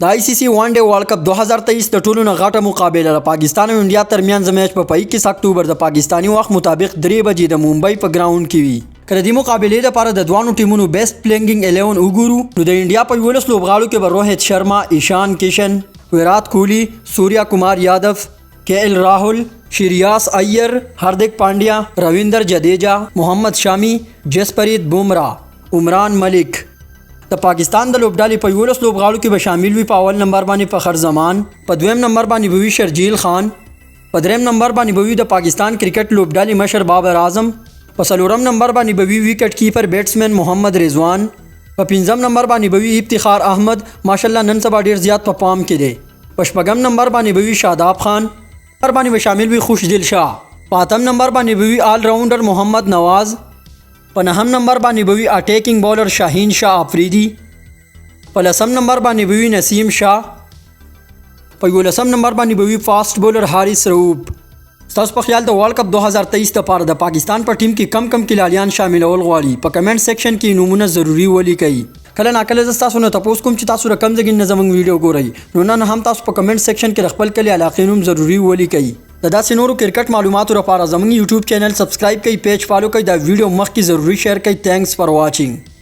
د ICC ون ډے ورلد کپ 2023 د ټولو نه غټه مقابله د پاکستان او انډیا ترمنځ میچ په 21 اکتوبر د پاکستانی وخت مطابق 3 بجې د ممبئی په ګراوند کې وي. کله د مقابلې لپاره د دوانو ټیمونو بیسټ پلینګینګ 11 وګورو نو د انډیا په 11 لوبغاړو کې به روهت شرما، ایشان کشن، ویرات کوهلی، سوریا کمار یادو، KL راهل، شریاس ایر، هاردک پانډیا، رویندر جډیجا، محمد شامی، جسپریت بومرا، عمران ملک. د پاکستان د لوبډالې په 11 لوبغاړو کې به شامل وي. په اول نمبر باندې فخر زمان، په دویم نمبر باندې به وي شرجیل خان، په دریم نمبر باندې به وي د پاکستان کرکټ لوبډالې مشر بابر اعظم، په څلورم نمبر باندې به وي وکټ کیپر بیټسمن محمد رضوان، په پنځم نمبر باندې به وي افتخار احمد، ماشاءالله نن سبا ډیر زیات په پام کې دی. په شپږم نمبر باندې به وي شاداب خان، پر باندې به شامل وي خوشدل شاه، په اتم نمبر باندې به وي آل راونډر محمد نواز، په نهم نمبر باندې به وي اٹیکنګ بولر شاهین شاه افریدی، په لسم نمبر باندې به وي نسیم شاه، په 11 نمبر باندې به وي فاسټ بولر حارث رؤوف. تاسو په خیال د ورلد کپ 2023 لپاره د پاکستان په ټیم کې کم کلالیان شاملول غواړي؟ په کمنټ سیکشن کې نمونه ضروری ولیکئ. کله ناکله زه تاسو نه تاسو کوم چې تاسو رقم ځګین نه زموږ ویډیو ګورئ نو نن هم تاسو په کمنټ سیکشن کې خپل کلی علاقې نوم ضروری ولیکئ. د داسې نورو کرکټ معلوماتو لپاره زموږ یوټیوب چینل سبسکرایب کړئ، پیج فالو کړئ، دا ویډیو مخکې ضروری شیر کړئ. تھینکس فار واچینګ.